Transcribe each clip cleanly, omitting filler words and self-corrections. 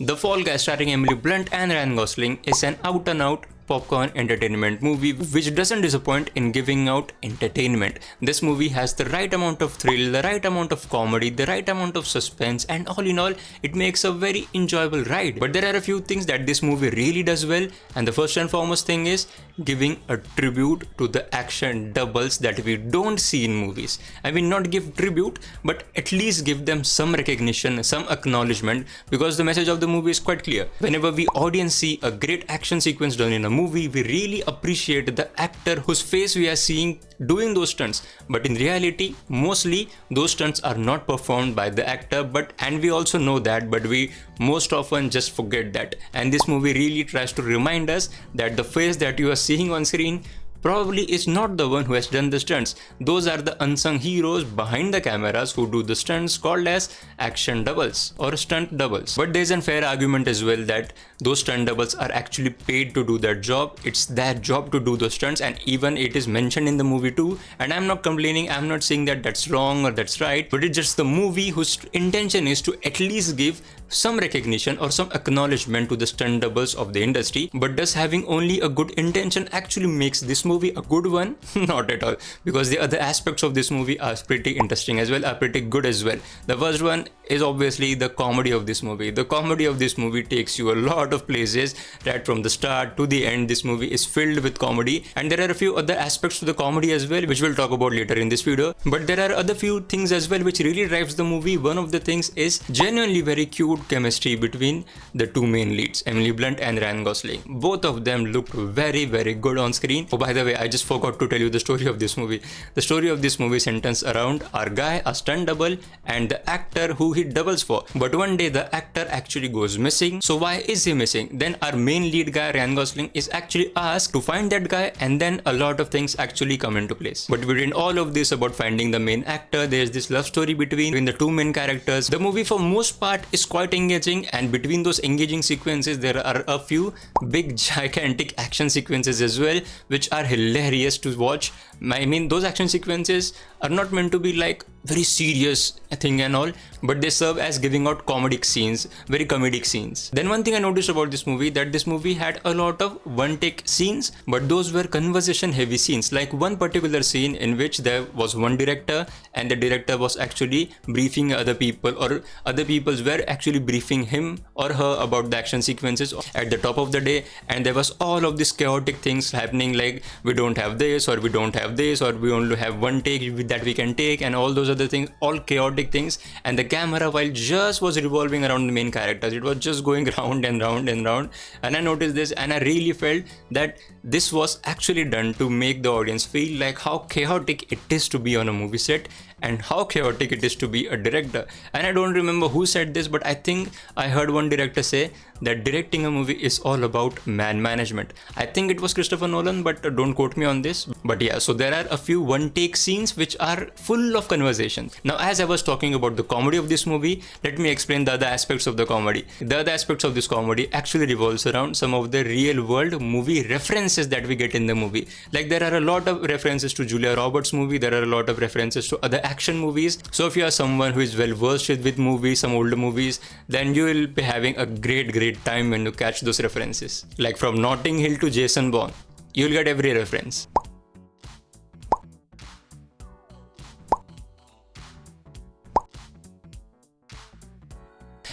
The Fall Guy starring Emily Blunt and Ryan Gosling is an out-and-out popcorn entertainment movie which doesn't disappoint in giving out entertainment. This movie has the right amount of thrill, the right amount of comedy, the right amount of suspense, and all in all, it makes a very enjoyable ride. But there are a few things that this movie really does well, and the first and foremost thing is giving a tribute to the action doubles that we don't see in movies. I mean, not give tribute, but at least give them some recognition, some acknowledgement, because the message of the movie is quite clear. Whenever we audience see a great action sequence done in a movie, we really appreciate the actor whose face we are seeing doing those stunts, but in reality mostly those stunts are not performed by the actor, and we also know that, but we most often just forget that. And this movie really tries to remind us that the face that you are seeing on screen probably is not the one who has done the stunts. Those are the unsung heroes behind the cameras who do the stunts, called as action doubles or stunt doubles. But there's an fair argument as well that those stunt doubles are actually paid to do that job. It's their job to do those stunts, and even it is mentioned in the movie too. And I'm not complaining, I'm not saying that that's wrong or that's right, but it's just the movie whose intention is to at least give some recognition or some acknowledgement to the stunt doubles of the industry. But does having only a good intention actually makes this movie a good one? Not at all, because the other aspects of this movie are pretty interesting as well, are pretty good as well. The first one is obviously the comedy of this movie. The comedy of this movie takes you a lot of places. Right from the start to the end, this movie is filled with comedy, and there are a few other aspects to the comedy as well, which we'll talk about later in this video. But there are other few things as well which really drives the movie. One of the things is genuinely very cute chemistry between the two main leads, Emily Blunt and Ryan Gosling. Both of them looked very good on screen. Oh, by the way, I just forgot to tell you the story of this movie. The story of this movie centers around our guy, a stunt double, and the actor who he doubles for. But one day the actor actually goes missing. So why is he missing? Then our main lead guy, Ryan Gosling, is actually asked to find that guy, and then a lot of things actually come into place. But within all of this about finding the main actor, there's this love story between the two main characters. The movie for most part is quite engaging, and between those engaging sequences there are a few big gigantic action sequences as well, which are hilarious to watch. I mean, those action sequences are not meant to be like very serious thing and all, but they serve as giving out comedic scenes, very comedic scenes. Then one thing I noticed about this movie, that this movie had a lot of one take scenes, but those were conversation heavy scenes. Like one particular scene in which there was one director, and the director was actually briefing other people, or other people were actually briefing him or her about the action sequences at the top of the day, and there was all of these chaotic things happening, like we don't have this, or we don't have this, or we only have one take that we can take, and all those other things, all chaotic things. And the camera, while just was revolving around the main characters, it was just going round and round and round. And I noticed this, and I really felt that this was actually done to make the audience feel like how chaotic it is to be on a movie set, and how chaotic it is to be a director. And I don't remember who said this, but I think I heard one director say that directing a movie is all about man management. I think it was Christopher Nolan, but don't quote me on this. But yeah, so there are a few one take scenes which are full of conversation. Now, as I was talking about the comedy of this movie, let me explain the other aspects of the comedy. The other aspects of this comedy actually revolves around some of the real world movie references that we get in the movie. Like there are a lot of references to Julia Roberts' movie, there are a lot of references to other action movies. So if you are someone who is well versed with movies, some older movies, then you will be having a great time when you catch those references. Like from Notting Hill to Jason Bourne, you'll get every reference.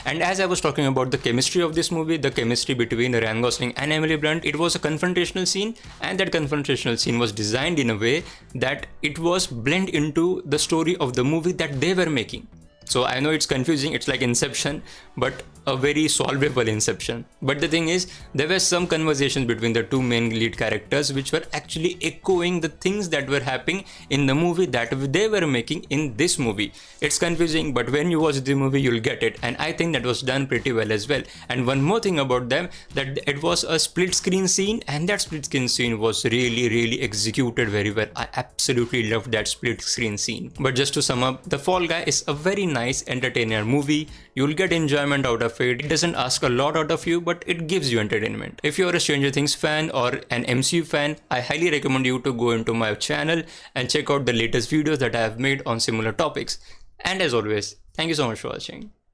And as I was talking about the chemistry of this movie, the chemistry between Ryan Gosling and Emily Blunt, it was a confrontational scene, and that confrontational scene was designed in a way that it was blend into the story of the movie that they were making. So I know it's confusing, it's like Inception, but a very solvable Inception. But the thing is, there were some conversations between the two main lead characters which were actually echoing the things that were happening in the movie that they were making in this movie. It's confusing, but when you watch the movie, you'll get it. And I think that was done pretty well as well. And one more thing about them, that it was a split screen scene, and that split screen scene was really executed very well. I absolutely loved that split screen scene. But just to sum up, The Fall Guy is a very nice entertainer movie. You'll get enjoyment out of it. It doesn't ask a lot out of you, but it gives you entertainment. If you're a Stranger Things fan or an MCU fan, I highly recommend you to go into my channel and check out the latest videos that I have made on similar topics. And as always, thank you so much for watching.